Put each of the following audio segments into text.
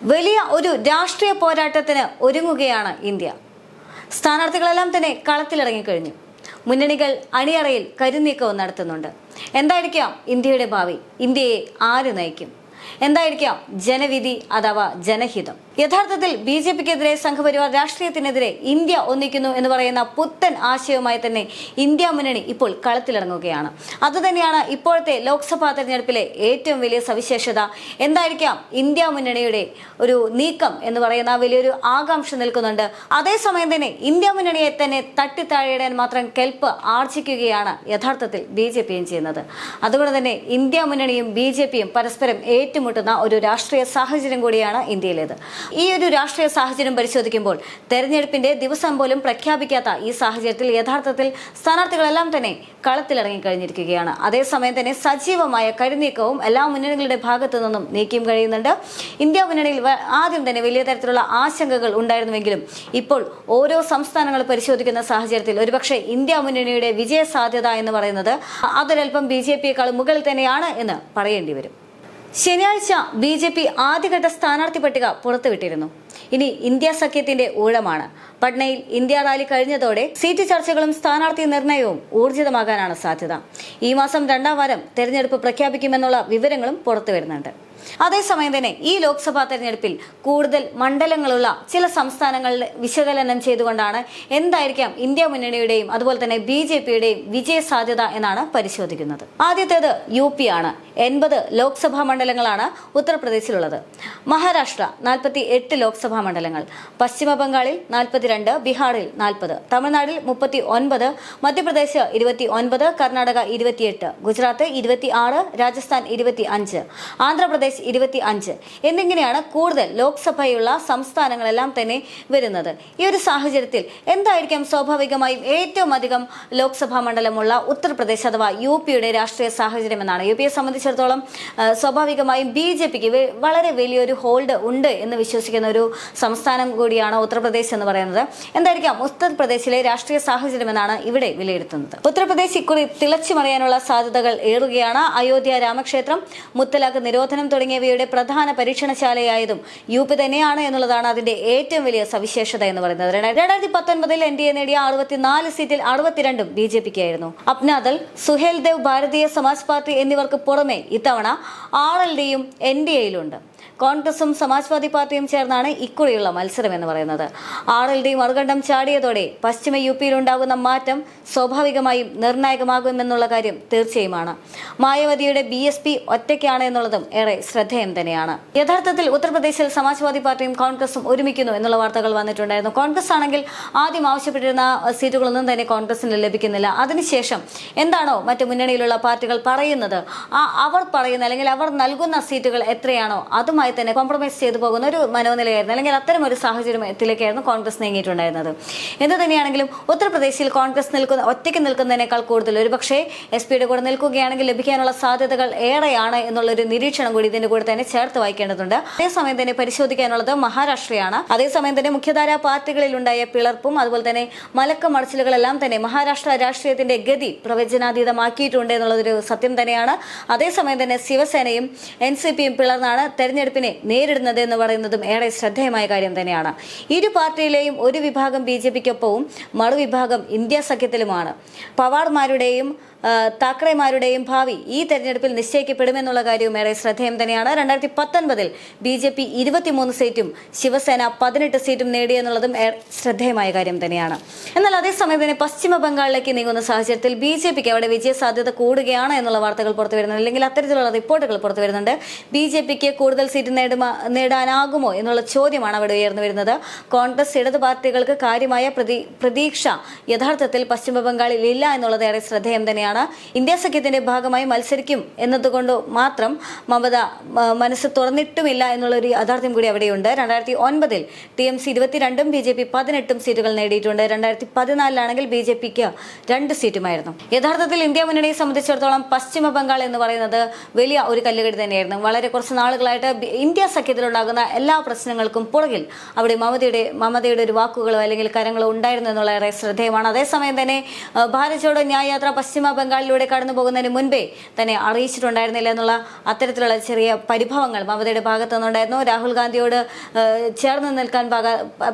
വലിയ ഒരു രാഷ്ട്രീയ പോരാട്ടത്തിന് ഒരുങ്ങുകയാണ് ഇന്ത്യ. സ്ഥാനാർത്ഥികളെല്ലാം തന്നെ കളത്തിലിറങ്ങിക്കഴിഞ്ഞു. മുന്നണികൾ അണിയറയിൽ കരുനീക്കവും നടത്തുന്നുണ്ട്. എന്തായിരിക്കാം ഇന്ത്യയുടെ ഭാവി? ഇന്ത്യയെ ആര് നയിക്കും? എന്തായിരിക്കാം ജനവിധി അഥവാ ജനഹിതം? യഥാർത്ഥത്തിൽ BJPക്കെതിരെ സംഘപരിവാർ രാഷ്ട്രീയത്തിനെതിരെ ഇന്ത്യ ഒന്നിക്കുന്നു എന്ന് പറയുന്ന പുത്തൻ ആശയവുമായി തന്നെ ഇന്ത്യ മുന്നണി ഇപ്പോൾ കളത്തിലിറങ്ങുകയാണ്. അതുതന്നെയാണ് ഇപ്പോഴത്തെ ലോക്സഭാ തെരഞ്ഞെടുപ്പിലെ ഏറ്റവും വലിയ സവിശേഷത. എന്തായിരിക്കാം ഇന്ത്യ മുന്നണിയുടെ ഒരു നീക്കം എന്ന് പറയുന്ന വലിയൊരു ആകാംക്ഷ നിൽക്കുന്നുണ്ട്. അതേസമയം തന്നെ ഇന്ത്യ മുന്നണിയെ തന്നെ തട്ടിത്താഴയിടാൻ മാത്രം കെൽപ്പ് ആർജിക്കുകയാണ് യഥാർത്ഥത്തിൽ BJPയും ചെയ്യുന്നത്. അതുകൊണ്ട് തന്നെ ഇന്ത്യ മുന്നണിയും BJPയും പരസ്പരം ഏറ്റുമുട്ടുന്ന ഒരു രാഷ്ട്രീയ സാഹചര്യം കൂടിയാണ് ഇന്ത്യയിലേത്. ഈ ഒരു രാഷ്ട്രീയ സാഹചര്യം പരിശോധിക്കുമ്പോൾ തെരഞ്ഞെടുപ്പിന്റെ ദിവസം പോലും പ്രഖ്യാപിക്കാത്ത ഈ സാഹചര്യത്തിൽ യഥാർത്ഥത്തിൽ സ്ഥാനാർത്ഥികളെല്ലാം തന്നെ കളത്തിലിറങ്ങിക്കഴിഞ്ഞിരിക്കുകയാണ്. അതേസമയം തന്നെ സജീവമായ കരുനീക്കവും എല്ലാ മുന്നണികളുടെ ഭാഗത്തു നിന്നും നീക്കിയും കഴിയുന്നുണ്ട്. ഇന്ത്യ മുന്നണിയിൽ ആദ്യം തന്നെ വലിയ തരത്തിലുള്ള ആശങ്കകൾ ഉണ്ടായിരുന്നുവെങ്കിലും ഇപ്പോൾ ഓരോ സംസ്ഥാനങ്ങൾ പരിശോധിക്കുന്ന സാഹചര്യത്തിൽ ഒരുപക്ഷെ ഇന്ത്യ മുന്നണിയുടെ വിജയ സാധ്യത എന്ന് പറയുന്നത് അതൊരൽപ്പം BJPയേക്കാൾ മുകളിൽ തന്നെയാണ് എന്ന് പറയേണ്ടി വരും. ശനിയാഴ്ച BJP ആദ്യഘട്ട സ്ഥാനാർത്ഥി പട്ടിക പുറത്തുവിട്ടിരുന്നു. ഇനി ഇന്ത്യ സഖ്യത്തിന്റെ ഊഴമാണ്. പട്നയിൽ ഇന്ത്യ റാലി കഴിഞ്ഞതോടെ സീറ്റ് ചർച്ചകളും സ്ഥാനാർത്ഥി നിർണയവും ഊർജിതമാകാനാണ് സാധ്യത. ഈ മാസം 2ാം വാരം തെരഞ്ഞെടുപ്പ് പ്രഖ്യാപിക്കുമെന്നുള്ള വിവരങ്ങളും പുറത്തുവരുന്നുണ്ട്. അതേസമയം തന്നെ ഈ ലോക്സഭാ തെരഞ്ഞെടുപ്പിൽ കൂടുതൽ മണ്ഡലങ്ങളുള്ള ചില സംസ്ഥാനങ്ങളിൽ വിശകലനം ചെയ്തുകൊണ്ടാണ് എന്തായിരിക്കാം ഇന്ത്യ മുന്നണിയുടെയും അതുപോലെ തന്നെ BJPയുടെയും വിജയ സാധ്യത എന്നാണ് പരിശോധിക്കുന്നത്. ആദ്യത്തേത് UP ആണ്. 80 ലോക്സഭാ മണ്ഡലങ്ങളാണ് ഉത്തർപ്രദേശിലുള്ളത്. മഹാരാഷ്ട്ര 48 ലോക്സഭാ മണ്ഡലങ്ങൾ, പശ്ചിമ ബംഗാളിൽ 42, ബീഹാറിൽ 40, തമിഴ്നാട്ടിൽ 39, മധ്യപ്രദേശ് 29, കർണാടക 28, ഗുജറാത്ത് 26, രാജസ്ഥാൻ 25, ആന്ധ്രാപ്രദേശ് 25 എന്നിങ്ങനെയാണ് കൂടുതൽ ലോക്സഭയുള്ള സംസ്ഥാനങ്ങളെല്ലാം തന്നെ വരുന്നത്. ഈ ഒരു സാഹചര്യത്തിൽ എന്തായിരിക്കാം സ്വാഭാവികമായും ഏറ്റവും അധികം ലോക്സഭാ മണ്ഡലമുള്ള ഉത്തർപ്രദേശ് അഥവാ UPയുടെ രാഷ്ട്രീയ സാഹചര്യം എന്നാണ്. UPയെ സംബന്ധിച്ചിടത്തോളം സ്വാഭാവികമായും BJPക്ക് വളരെ വലിയൊരു ഹോൾഡ് ഉണ്ട് എന്ന് വിശ്വസിക്കുന്ന ഒരു സംസ്ഥാനം കൂടിയാണ് ഉത്തർപ്രദേശ് എന്ന് പറയുന്നത്. എന്തായിരിക്കാം ഉത്തർപ്രദേശിലെ രാഷ്ട്രീയ സാഹചര്യം എന്നാണ് ഇവിടെ വിലയിരുത്തുന്നത്. ഉത്തർപ്രദേശ് ഇക്കുറി തിളച്ചു മറിയാനുള്ള സാധ്യതകൾ ഏറുകയാണ്. അയോധ്യ രാമക്ഷേത്രം, മുത്തലാഖ് നിരോധനം തുടങ്ങിയവയുടെ പ്രധാന പരീക്ഷണശാലയായതും UP തന്നെയാണ് എന്നുള്ളതാണ് അതിന്റെ ഏറ്റവും വലിയ സവിശേഷത എന്ന് പറയുന്നത്. 2019 NDA നേടിയ 64 സീറ്റിൽ 62 BJPക്കായിരുന്നു. അപ്നാദൾ, സുഹേൽദേവ് ഭാരതീയ സമാജ് പാർട്ടി എന്നിവർക്ക് പുറമെ ഇത്തവണ RLDയും NDAയിലുണ്ട്. കോൺഗ്രസും സമാജ്വാദി പാർട്ടിയും ചേർന്നാണ് ഇക്കുറിയുള്ള മത്സരം എന്ന് പറയുന്നത്. RLD മറുകണ്ഠം ചാടിയതോടെ പശ്ചിമ UPയിൽ ഉണ്ടാകുന്ന മാറ്റം സ്വാഭാവികമായും നിർണായകമാകുമെന്നുള്ള കാര്യം തീർച്ചയുമാണ്. മായാവതിയുടെ BSP ഒറ്റയ്ക്കാണ് എന്നുള്ളതും ഏറെ ശ്രദ്ധേയം തന്നെയാണ്. യഥാർത്ഥത്തിൽ ഉത്തർപ്രദേശിൽ സമാജ്വാദി പാർട്ടിയും കോൺഗ്രസും ഒരുമിക്കുന്നു എന്നുള്ള വാർത്തകൾ വന്നിട്ടുണ്ടായിരുന്നു. കോൺഗ്രസ് ആണെങ്കിൽ ആദ്യം ആവശ്യപ്പെട്ടിരുന്ന സീറ്റുകളൊന്നും തന്നെ കോൺഗ്രസിന് ലഭിക്കുന്നില്ല. അതിനുശേഷം എന്താണോ മറ്റു മുന്നണിയിലുള്ള പാർട്ടികൾ പറയുന്നത്, അവർ പറയുന്ന അല്ലെങ്കിൽ അവർ നൽകുന്ന സീറ്റുകൾ എത്രയാണോ അതുമായി തന്നെ കോംപ്രമൈസ് ചെയ്തു പോകുന്ന ഒരു മനോനിലയായിരുന്നു, അല്ലെങ്കിൽ അത്തരം ഒരു സാഹചര്യത്തിലേക്കായിരുന്നു കോൺഗ്രസ് നീങ്ങിയിട്ടുണ്ടായിരുന്നത്. എന്ത് തന്നെയാണെങ്കിലും ഉത്തർപ്രദേശിൽ കോൺഗ്രസ് ഒറ്റയ്ക്ക് നിൽക്കുന്നതിനേക്കാൾ കൂടുതൽ ഒരുപക്ഷെ SPയുടെ കൂടെ നിൽക്കുകയാണെങ്കിൽ ലഭിക്കാനുള്ള സാധ്യതകൾ ഏറെയാണ് എന്നുള്ളൊരു നിരീക്ഷണം കൂടി ഇതിന്റെ കൂടെ തന്നെ ചേർത്ത് വായിക്കേണ്ടതുണ്ട്. അതേസമയം തന്നെ പരിശോധിക്കാനുള്ളത് മഹാരാഷ്ട്രയാണ്. അതേസമയം തന്നെ മുഖ്യധാരാ പാർട്ടികളിലുണ്ടായ പിളർപ്പും അതുപോലെ തന്നെ മലക്ക മറിച്ചിലുകളെല്ലാം തന്നെ മഹാരാഷ്ട്ര രാഷ്ട്രീയത്തിന്റെ ഗതി പ്രവചനാതീതമാക്കിയിട്ടുണ്ട് എന്നുള്ളതൊരു സത്യം തന്നെയാണ്. അതേസമയം തന്നെ ശിവസേനയും NCPയും പിളർന്നാണ് തെരഞ്ഞെടുപ്പിനെ നേരിടുന്നത് എന്ന് പറയുന്നതും ഏറെ ശ്രദ്ധേയമായ കാര്യം തന്നെയാണ്. ഇരു പാർട്ടിയിലെയും ഒരു വിഭാഗം BJPക്കൊപ്പവും മറുവിഭാഗം ഇന്ത്യ സഖ്യത്തിലുമാണ്. പവാർമാരുടെയും താക്കറെമാരുടെയും ഭാവി ഈ തെരഞ്ഞെടുപ്പിൽ നിശ്ചയിക്കപ്പെടുമെന്നുള്ള കാര്യവും ഏറെ ശ്രദ്ധേയം തന്നെയാണ്. 2019 BJP 23 സീറ്റും ശിവസേന 18 സീറ്റും നേടിയെന്നുള്ളതും ശ്രദ്ധേയമായ കാര്യം തന്നെയാണ്. എന്നാൽ അതേസമയം തന്നെ പശ്ചിമ ബംഗാളിലേക്ക് നീങ്ങുന്ന സാഹചര്യത്തിൽ BJPക്ക് അവിടെ വിജയ സാധ്യത കൂടുകയാണ് എന്നുള്ള വാർത്തകൾ പുറത്തു വരുന്നുണ്ട്, അല്ലെങ്കിൽ അത്തരത്തിലുള്ള റിപ്പോർട്ടുകൾ പുറത്തു വരുന്നുണ്ട്. BJPക്ക് കൂടുതൽ സീറ്റ് നേടാനാകുമോ എന്നുള്ള ചോദ്യമാണ് അവിടെ ഉയർന്നു വരുന്നത്. കോൺഗ്രസ് ഇടത് പാർട്ടികൾക്ക് കാര്യമായ പ്രതീക്ഷ യഥാർത്ഥത്തിൽ പശ്ചിമ ബംഗാളിൽ ഇല്ല എന്നുള്ളത് ഏറെ ശ്രദ്ധേയം തന്നെയാണ്. ഇന്ത്യ സഖ്യത്തിന്റെ ഭാഗമായി മത്സരിക്കും എന്നതുകൊണ്ട് മാത്രം മമത മനസ്സ് തുറന്നിട്ടുമില്ല എന്നുള്ളൊരു യാഥാർത്ഥ്യം കൂടി അവിടെയുണ്ട്. 2009 TMC 22ഉം BJP 18 സീറ്റുകൾ നേടിയിട്ടുണ്ട്. 2014 BJPക്ക് 2 സീറ്റുമായിരുന്നു. യഥാർത്ഥത്തിൽ ഇന്ത്യ മുന്നണിയെ സംബന്ധിച്ചിടത്തോളം പശ്ചിമ ബംഗാൾ എന്ന് പറയുന്നത് വലിയ ഒരു കല്ലുകടി തന്നെയായിരുന്നു. വളരെ കുറച്ച് നാളുകളായിട്ട് ഇന്ത്യ സഖ്യത്തിലുണ്ടാകുന്ന എല്ലാ പ്രശ്നങ്ങൾക്കും പുറകിൽ അവിടെ മമതയുടെ ഒരു വാക്കുകളോ അല്ലെങ്കിൽ കരങ്ങളോ ഉണ്ടായിരുന്നു എന്നുള്ള ഏറെ ശ്രദ്ധേയമാണ്. അതേസമയം തന്നെ ഭാരത് ജോഡോ ന്യായ് യാത്ര പശ്ചിമ ബംഗാളിലൂടെ കടന്നു പോകുന്നതിന് മുൻപേ തന്നെ അറിയിച്ചിട്ടുണ്ടായിരുന്നില്ല എന്നുള്ള അത്തരത്തിലുള്ള ചെറിയ ചെറിയ പരിഭവങ്ങൾ മമതയുടെ ഭാഗത്തു നിന്നുണ്ടായിരുന്നു. രാഹുൽ ഗാന്ധിയോട് ചേർന്ന് നിൽക്കാൻ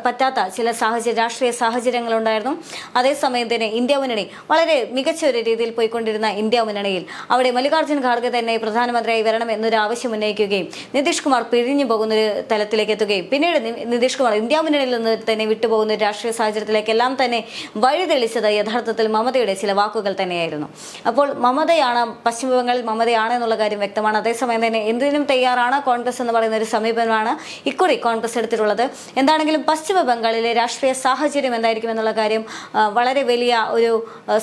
പറ്റാത്ത ചില രാഷ്ട്രീയ സാഹചര്യങ്ങളുണ്ടായിരുന്നു. അതേസമയം തന്നെ ഇന്ത്യ മുന്നണി വളരെ മികച്ച ഒരു രീതിയിൽ പോയിക്കൊണ്ടിരുന്ന ഇന്ത്യ മുന്നണിയിൽ അവിടെ മല്ലികാർജ്ജുൻ ഖാർഗെ തന്നെ പ്രധാനമന്ത്രിയായി വരണം എന്നൊരു ആവശ്യം ഉന്നയിക്കുകയും നിതീഷ് കുമാർ പിഴിഞ്ഞു പോകുന്നൊരു തലത്തിലേക്ക് എത്തുകയും പിന്നീട് നിതീഷ് കുമാർ ഇന്ത്യ മുന്നണിയിൽ നിന്ന് തന്നെ വിട്ടുപോകുന്ന ഒരു രാഷ്ട്രീയ സാഹചര്യത്തിലേക്കെല്ലാം തന്നെ വഴിതെളിച്ചത് യഥാർത്ഥത്തിൽ മമതയുടെ ചില വാക്കുകൾ തന്നെയായിരുന്നു. അപ്പോൾ മമതയാണ്, പശ്ചിമബംഗാളിൽ മമതയാണ് എന്നുള്ള കാര്യം വ്യക്തമാണ്. അതേസമയം തന്നെ എന്തിനും തയ്യാറാണ് കോൺഗ്രസ് എന്ന് പറയുന്ന ഒരു സമീപനമാണ് ഇക്കുറി കോൺഗ്രസ് എടുത്തിട്ടുള്ളത്. എന്താണെങ്കിലും പശ്ചിമ ബംഗാളിലെ രാഷ്ട്രീയ സാഹചര്യം എന്തായിരിക്കും എന്നുള്ള കാര്യം വളരെ വലിയ ഒരു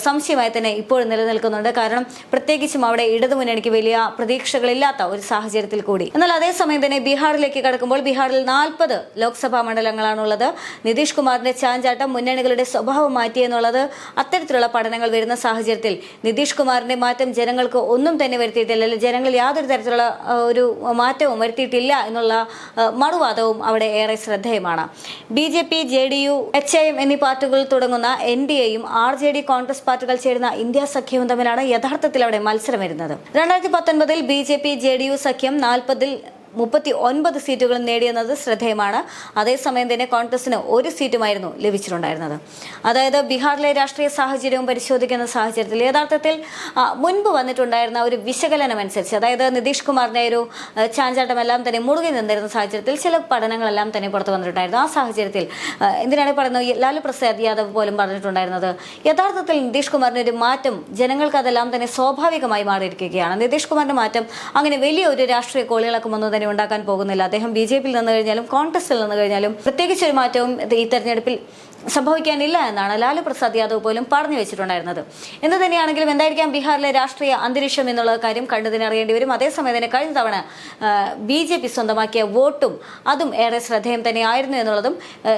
സംശയമായി തന്നെ ഇപ്പോഴും നിലനിൽക്കുന്നുണ്ട്. കാരണം പ്രത്യേകിച്ചും അവിടെ ഇടതുമുന്നണിക്ക് വലിയ പ്രതീക്ഷകളില്ലാത്ത ഒരു സാഹചര്യത്തിൽ കൂടി. എന്നാൽ അതേസമയം തന്നെ ബീഹാറിലേക്ക് കടക്കുമ്പോൾ ബീഹാറിൽ 40 ലോക്സഭാ മണ്ഡലങ്ങളാണുള്ളത്. നിതീഷ് കുമാറിന്റെ ചാഞ്ചാട്ടം മുന്നണികളുടെ സ്വഭാവം മാറ്റിയെന്നുള്ളത് അത്തരത്തിലുള്ള പഠനങ്ങൾ വരുന്ന സാഹചര്യത്തിൽ നിതീഷ് കുമാറിന്റെ മാറ്റം ജനങ്ങൾക്ക് ഒന്നും തന്നെ വരുത്തിയിട്ടില്ല, ജനങ്ങളിൽ യാതൊരു തരത്തിലുള്ള ഒരു മാറ്റവും വരുത്തിയിട്ടില്ല എന്നുള്ള മറുവാദവും അവിടെ ഏറെ ശ്രദ്ധേയമാണ്. BJP, JDU, HIM എന്നീ പാർട്ടികൾ തുടങ്ങുന്ന NDAയും RJD കോൺഗ്രസ് പാർട്ടികൾ ചേരുന്ന ഇന്ത്യ സഖ്യവും തമ്മിലാണ് യഥാർത്ഥത്തിൽ അവിടെ മത്സരം വരുന്നത്. 2019 BJP, JDU സഖ്യം 39 സീറ്റുകളും നേടിയെന്നത് ശ്രദ്ധേയമാണ്. അതേസമയം തന്നെ കോൺഗ്രസിന് 1 സീറ്റുമായിരുന്നു ലഭിച്ചിട്ടുണ്ടായിരുന്നത്. അതായത് ബീഹാറിലെ രാഷ്ട്രീയ സാഹചര്യവും പരിശോധിക്കുന്ന സാഹചര്യത്തിൽ യഥാർത്ഥത്തിൽ മുൻപ് വന്നിട്ടുണ്ടായിരുന്ന ഒരു വിശകലനം അനുസരിച്ച്, അതായത് നിതീഷ് കുമാറിന്റെ ഒരു ചാഞ്ചാട്ടമെല്ലാം തന്നെ മുറുകി നിന്നിരുന്ന സാഹചര്യത്തിൽ ചില പഠനങ്ങളെല്ലാം തന്നെ പുറത്തു വന്നിട്ടുണ്ടായിരുന്നു. ആ സാഹചര്യത്തിൽ എന്തിനാണ് പറയുന്നത്, ലാലു പ്രസാദ് യാദവ് പോലും പറഞ്ഞിട്ടുണ്ടായിരുന്നത് യഥാർത്ഥത്തിൽ നിതീഷ് കുമാറിന്റെ ഒരു മാറ്റം ജനങ്ങൾക്ക് അതെല്ലാം തന്നെ സ്വാഭാവികമായി മാറിയിരിക്കുകയാണ്. നിതീഷ് കുമാറിന്റെ മാറ്റം അങ്ങനെ വലിയൊരു രാഷ്ട്രീയ കോളിളക്കമൊന്നും തന്നെ ഉണ്ടാക്കാൻ പോകുന്നില്ല. അദ്ദേഹം BJP നിന്ന് കഴിഞ്ഞാലും കോൺഗ്രസിൽ നിന്ന് കഴിഞ്ഞാലും പ്രത്യേകിച്ച് ഒരു മാറ്റവും ഈ തെരഞ്ഞെടുപ്പിൽ സംഭവിക്കാനില്ല എന്നാണ് ലാലു പ്രസാദ് യാദവ് പോലും പറഞ്ഞു വെച്ചിട്ടുണ്ടായിരുന്നത്. എന്ത് തന്നെയാണെങ്കിലും എന്തായിരിക്കാം ബീഹാറിലെ രാഷ്ട്രീയ അന്തരീക്ഷം എന്നുള്ള കാര്യം കണ്ടതിനറിയേണ്ടി വരും. അതേസമയം തന്നെ കഴിഞ്ഞ തവണ BJP സ്വന്തമാക്കിയ വോട്ടും അതും ഏറെ ശ്രദ്ധേയം തന്നെയായിരുന്നു എന്നുള്ളതും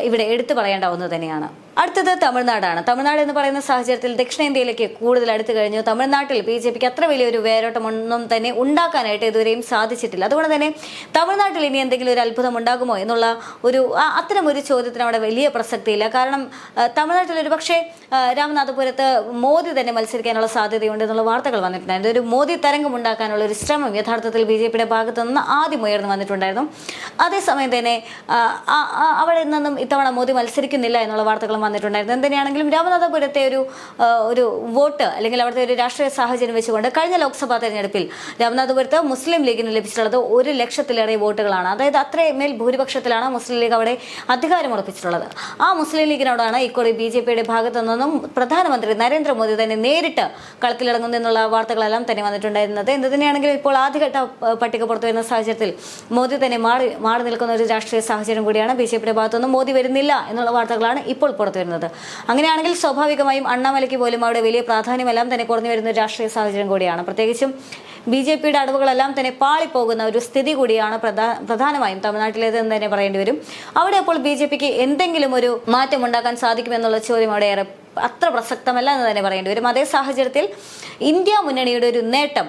ഇവിടെ എടുത്തു പറയേണ്ട ഒന്ന് തന്നെയാണ്. അടുത്തത് തമിഴ്നാടാണ്. തമിഴ്നാട് എന്ന് പറയുന്ന സാഹചര്യത്തിൽ ദക്ഷിണേന്ത്യയിലേക്ക് കൂടുതൽ അടുത്തു കഴിഞ്ഞു. തമിഴ്നാട്ടിൽ BJPക്ക് അത്ര വലിയൊരു വേരോട്ടമൊന്നും തന്നെ ഉണ്ടാക്കാനായിട്ട് ഇതുവരെയും സാധിച്ചിട്ടില്ല. അതുകൊണ്ട് തന്നെ തമിഴ്നാട്ടിൽ ഇനി എന്തെങ്കിലും ഒരു അത്ഭുതം ഉണ്ടാകുമോ എന്നുള്ള അത്തരം ഒരു ചോദ്യത്തിന് അവിടെ വലിയ പ്രസക്തിയില്ല. കാരണം തമിഴ്നാട്ടിൽ ഒരു പക്ഷേ രാമനാഥപുരത്ത് മോദി തന്നെ മത്സരിക്കാനുള്ള സാധ്യതയുണ്ട് എന്നുള്ള വാർത്തകൾ വന്നിട്ടുണ്ടായിരുന്നു. ഒരു മോദി തരംഗം ഉണ്ടാക്കാനുള്ള ഒരു ശ്രമം യഥാർത്ഥത്തിൽ BJPയുടെ ഭാഗത്തു നിന്ന് ആദ്യം ഉയർന്നു വന്നിട്ടുണ്ടായിരുന്നു. അതേസമയം തന്നെ അവിടെ നിന്നും ഇത്തവണ മോദി മത്സരിക്കുന്നില്ല എന്നുള്ള വാർത്തകളും വന്നിട്ടുണ്ടായിരുന്നു. എന്തിനാണെങ്കിലും രാമനാഥപുരത്തെ ഒരു വോട്ട് അല്ലെങ്കിൽ അവിടുത്തെ ഒരു രാഷ്ട്രീയ സാഹചര്യം വെച്ചുകൊണ്ട് കഴിഞ്ഞ ലോക്സഭാ തെരഞ്ഞെടുപ്പിൽ രാമനാഥപുരത്ത് മുസ്ലിം ലീഗിന് ലഭിച്ചിട്ടുള്ളത് 1 ലക്ഷത്തിലേറെ വോട്ടുകളാണ്. അതായത് അത്രമേൽ ഭൂരിപക്ഷത്തിലാണ് മുസ്ലിം ലീഗ് അവിടെ അധികാരം ഉറപ്പിച്ചിട്ടുള്ളത്. ആ മുസ്ലിം ലീഗിനോടാണ് ഇക്കുറി BJPയുടെ ഭാഗത്തു നിന്നും പ്രധാനമന്ത്രി നരേന്ദ്രമോദി തന്നെ നേരിട്ട് കളത്തിലിറങ്ങുന്നു എന്നുള്ള വാർത്തകളെല്ലാം തന്നെ വന്നിട്ടുണ്ടായിരുന്നത്. എന്ത് തന്നെയാണെങ്കിലും ഇപ്പോൾ ആദ്യഘട്ട പട്ടിക പുറത്തു വരുന്ന സാഹചര്യത്തിൽ മോദി തന്നെ മാറി നിൽക്കുന്ന ഒരു രാഷ്ട്രീയ സാഹചര്യം കൂടിയാണ്. BJPയുടെ ഭാഗത്തുനിന്നും മോദി വരുന്നില്ല എന്നുള്ള വാർത്തകളാണ് ഇപ്പോൾ പുറത്തു വരുന്നത്. അങ്ങനെയാണെങ്കിൽ സ്വാഭാവികമായും അണ്ണാമലയ്ക്ക് പോലും അവിടെ വലിയ പ്രാധാന്യമെല്ലാം തന്നെ കുറഞ്ഞു വരുന്ന ഒരു രാഷ്ട്രീയ സാഹചര്യം കൂടിയാണ്. പ്രത്യേകിച്ചും BJPയുടെ അടവുകളെല്ലാം തന്നെ പാളിപ്പോകുന്ന ഒരു സ്ഥിതി കൂടിയാണ് പ്രധാനമായും തമിഴ്നാട്ടിലേതെന്ന് തന്നെ പറയേണ്ടി വരും. അവിടെ അപ്പോൾ BJPക്ക് എന്തെങ്കിലും ഒരു മാറ്റം ഉണ്ടാക്കാൻ സാധിക്കുമെന്നുള്ള ചോദ്യം അവിടെ ഏറെ അത്ര പ്രസക്തമല്ല എന്ന് തന്നെ പറയേണ്ടി വരും. അതേ സാഹചര്യത്തിൽ ഇന്ത്യ മുന്നണിയുടെ ഒരു നേട്ടം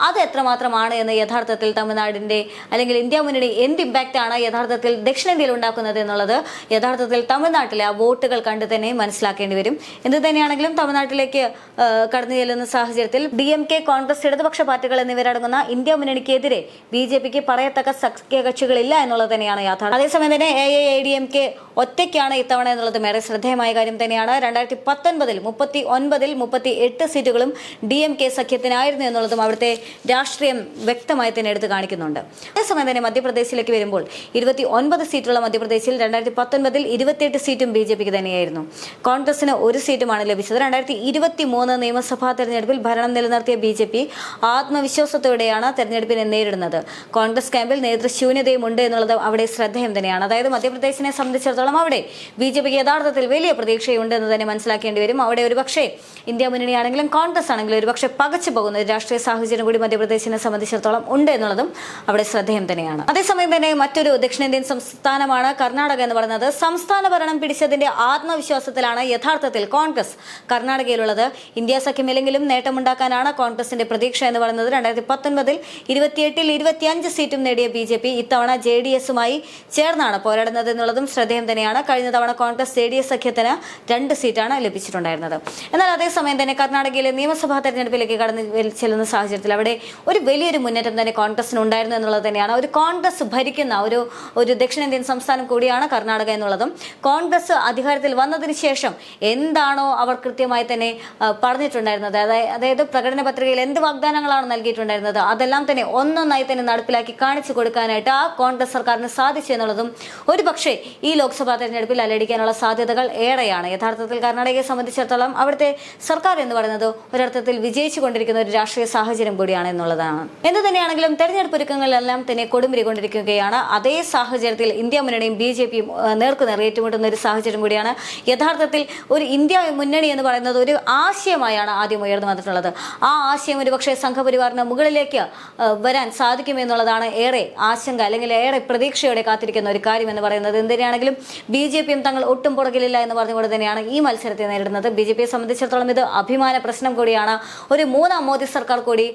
അത് എത്രമാത്രമാണ് എന്ന് യഥാർത്ഥത്തിൽ തമിഴ്നാടിൻ്റെ അല്ലെങ്കിൽ ഇന്ത്യ മുന്നണി എന്ത് ഇമ്പാക്റ്റാണ് യഥാർത്ഥത്തിൽ ദക്ഷിണേന്ത്യയിൽ ഉണ്ടാക്കുന്നത് എന്നുള്ളത് യഥാർത്ഥത്തിൽ തമിഴ്നാട്ടിലെ ആ വോട്ടുകൾ കണ്ട് തന്നെ മനസ്സിലാക്കേണ്ടി വരും. എന്ത് തന്നെയാണെങ്കിലും തമിഴ്നാട്ടിലേക്ക് കടന്നു ചെല്ലുന്ന സാഹചര്യത്തിൽ DMK, കോൺഗ്രസ്, ഇടതുപക്ഷ പാർട്ടികൾ എന്നിവരടങ്ങുന്ന ഇന്ത്യ മുന്നണിക്കെതിരെ BJPക്ക് പറയത്തക്ക സഖ്യകക്ഷികളില്ല എന്നുള്ളത് തന്നെയാണ് യാഥാർത്ഥ്യം. അതേസമയം തന്നെ AIADMK ഒറ്റയ്ക്കാണ് ഇത്തവണ എന്നുള്ളതും ഏറെ ശ്രദ്ധേയമായ കാര്യം തന്നെയാണ്. 2019 38 സീറ്റുകളും DMK സഖ്യത്തിനായിരുന്നു എന്നുള്ളതും അവിടുത്തെ രാഷ്ട്രീയം വ്യക്തമായി തന്നെ എടുത്തു കാണിക്കുന്നുണ്ട്. അതേസമയം തന്നെ മധ്യപ്രദേശിലേക്ക് വരുമ്പോൾ 29 സീറ്റുള്ള മധ്യപ്രദേശിൽ 2019 28 സീറ്റും BJPക്ക് തന്നെയായിരുന്നു. കോൺഗ്രസിന് 1 സീറ്റുമാണ് ലഭിച്ചത്. 2023 നിയമസഭാ തെരഞ്ഞെടുപ്പിൽ ഭരണം നിലനിർത്തിയ BJP ആത്മവിശ്വാസത്തോടെയാണ് തെരഞ്ഞെടുപ്പിനെ നേരിടുന്നത്. കോൺഗ്രസ് ക്യാമ്പിൽ നേതൃശൂന്യതയും ഉണ്ട് എന്നുള്ളത് അവിടെ ശ്രദ്ധേയം തന്നെയാണ്. അതായത് മധ്യപ്രദേശിനെ സംബന്ധിച്ചിടത്തോളം അവിടെ BJPക്ക് യഥാർത്ഥത്തിൽ വലിയ പ്രതീക്ഷയുണ്ട് എന്ന് തന്നെ മനസ്സിലാക്കേണ്ടി വരും. അവിടെ ഒരുപക്ഷെ ഇന്ത്യ മുന്നണിയാണെങ്കിലും കോൺഗ്രസ് ആണെങ്കിലും ഒരുപക്ഷെ പകച്ചു പോകുന്ന ഒരു രാഷ്ട്രീയ സാഹചര്യം കൂടി മധ്യപ്രദേശിനെ സംബന്ധിച്ചിടത്തോളം ഉണ്ട് എന്നുള്ളതും അവിടെ ശ്രദ്ധേയം തന്നെയാണ്. അതേസമയം തന്നെ മറ്റൊരു ദക്ഷിണേന്ത്യൻ സംസ്ഥാനമാണ് കർണാടക എന്ന് പറയുന്നത്. സംസ്ഥാന ഭരണം പിടിച്ചതിന്റെ ആത്മവിശ്വാസത്തിലാണ് യഥാർത്ഥത്തിൽ കോൺഗ്രസ് കർണാടകയിലുള്ളത്. ഇന്ത്യ സഖ്യമില്ലെങ്കിലും നേട്ടമുണ്ടാക്കാനാണ് കോൺഗ്രസിന്റെ പ്രതീക്ഷ എന്ന് പറയുന്നത്. 2019 28 25 സീറ്റും നേടിയ BJP ഇത്തവണ JDSുമായി ചേർന്നാണ് പോരാടുന്നത് എന്നുള്ളതും ശ്രദ്ധേയം തന്നെയാണ് കഴിഞ്ഞ തവണ കോൺഗ്രസ് JDS സഖ്യത്തിന് 2 സീറ്റാണ് ലഭിച്ചിട്ടുണ്ടായിരുന്നത്. എന്നാൽ അതേസമയം തന്നെ കർണാടകയിലെ നിയമസഭാ തെരഞ്ഞെടുപ്പിലേക്ക് കടന്നു ചെല്ലുന്ന സാഹചര്യത്തിൽ അവിടെ ഒരു വലിയൊരു മുന്നേറ്റം തന്നെ കോൺഗ്രസിന് ഉണ്ടായിരുന്നു എന്നുള്ളത് തന്നെയാണ്. ഒരു കോൺഗ്രസ് ഭരിക്കുന്ന ഒരു ദക്ഷിണേന്ത്യൻ സംസ്ഥാനം കൂടിയാണ് കർണാടക എന്നുള്ളതും കോൺഗ്രസ് അധികാരത്തിൽ വന്നതിന് ശേഷം എന്താണോ അവർ കൃത്യമായി തന്നെ പറഞ്ഞിട്ടുണ്ടായിരുന്നത്, അതായത് പ്രകടന പത്രികയിൽ എന്ത് വാഗ്ദാനങ്ങളാണ് നൽകിയിട്ടുണ്ടായിരുന്നത് അതെല്ലാം തന്നെ ഒന്നൊന്നായി തന്നെ നടപ്പിലാക്കി കാണിച്ചു കൊടുക്കാനായിട്ട് ആ കോൺഗ്രസ് സർക്കാരിന് സാധിച്ചു എന്നുള്ളതും ഒരുപക്ഷെ ഈ ലോക്സഭാ തെരഞ്ഞെടുപ്പിൽ അലടിക്കാനുള്ള സാധ്യതകൾ ഏറെയാണ്. യഥാർത്ഥത്തിൽ കർണാടകയെ സംബന്ധിച്ചിടത്തോളം അവിടുത്തെ സർക്കാർ എന്ന് പറയുന്നത് ഒരർത്ഥത്തിൽ വിജയിച്ചു കൊണ്ടിരിക്കുന്ന ഒരു രാഷ്ട്രീയ സാഹചര്യം കൂടിയാണ് എന്നുള്ളതാണ്. എന്ത് തന്നെയാണെങ്കിലും തെരഞ്ഞെടുപ്പ് ഒരുക്കങ്ങളെല്ലാം തന്നെ കൊടുമ്പിരി കൊണ്ടിരിക്കുകയാണ്. അതേ സാഹചര്യത്തിൽ ഇന്ത്യ മുന്നണിയും BJPയും നേർക്കുനേർ ഏറ്റുമുട്ടുന്ന ഒരു സാഹചര്യം കൂടിയാണ്. യഥാർത്ഥത്തിൽ ഒരു ഇന്ത്യ മുന്നണി എന്ന് പറയുന്നത് ഒരു ആശയമായാണ് ആദ്യം ഉയർന്നു വന്നിട്ടുള്ളത്. ആ ആശയം ഒരുപക്ഷെ സംഘപരിവാറിന് മുകളിലേക്ക് വരാൻ സാധിക്കുമെന്നുള്ളതാണ് ഏറെ ആശങ്ക അല്ലെങ്കിൽ ഏറെ പ്രതീക്ഷയോടെ കാത്തിരിക്കുന്ന ഒരു കാര്യം എന്ന് പറയുന്നത്. എന്തിനാണെങ്കിലും BJPയും തങ്ങൾ ഒട്ടും പുറകിലില്ല എന്ന് പറഞ്ഞുകൊണ്ട് തന്നെയാണ് ഈ മത്സരത്തെ നേരിടുന്നത്. BJPയെ സംബന്ധിച്ചിടത്തോളം ഇത് അഭിമാന പ്രശ്നം കൂടിയാണ്. ഒരു 3ാം മോദി സർക്കാർ കൂടി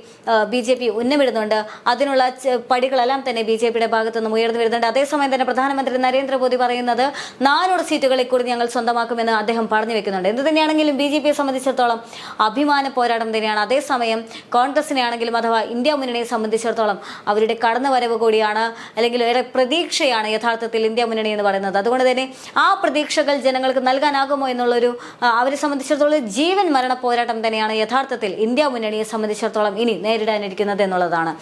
BJP ഉന്നമിടുന്നുണ്ട്. അതിനുള്ള പടികളെല്ലാം തന്നെ BJPയുടെ ഭാഗത്തു നിന്നും ഉയർന്നു വരുന്നുണ്ട്. അതേസമയം തന്നെ പ്രധാനമന്ത്രി നരേന്ദ്രമോദി പറയുന്നത് 400 സീറ്റുകളിൽ കൂടി ഞങ്ങൾ സ്വന്തമാക്കുമെന്ന് അദ്ദേഹം പറഞ്ഞു വെക്കുന്നുണ്ട്. എന്ത് തന്നെയാണെങ്കിലും BJPയെ സംബന്ധിച്ചിടത്തോളം അഭിമാന പോരാട്ടം തന്നെയാണ്. അതേസമയം കോൺഗ്രസിനെ ആണെങ്കിലും അഥവാ ഇന്ത്യ മുന്നണിയെ സംബന്ധിച്ചിടത്തോളം അവരുടെ കടന്നുവരവ് കൂടിയാണ്, അല്ലെങ്കിൽ ഏറെ പ്രതീക്ഷയാണ് യഥാർത്ഥത്തിൽ ഇന്ത്യ മുന്നണി എന്ന് പറയുന്നത്. അതുകൊണ്ട് തന്നെ ആ പ്രതീക്ഷകൾ ജനങ്ങൾക്ക് നൽകാനാകുമോ എന്നുള്ളൊരു അവരെ സംബന്ധിച്ചിടത്തോളം ജീവൻ മരണ പോരാട്ടം തന്നെയാണ് യഥാർത്ഥത്തിൽ ഇന്ത്യ മുന്നണിയെ സംബന്ധിച്ചിടത്തോളം ഇനി നേരിടാനിരിക്കുന്നത് എന്നുള്ളതാണ്.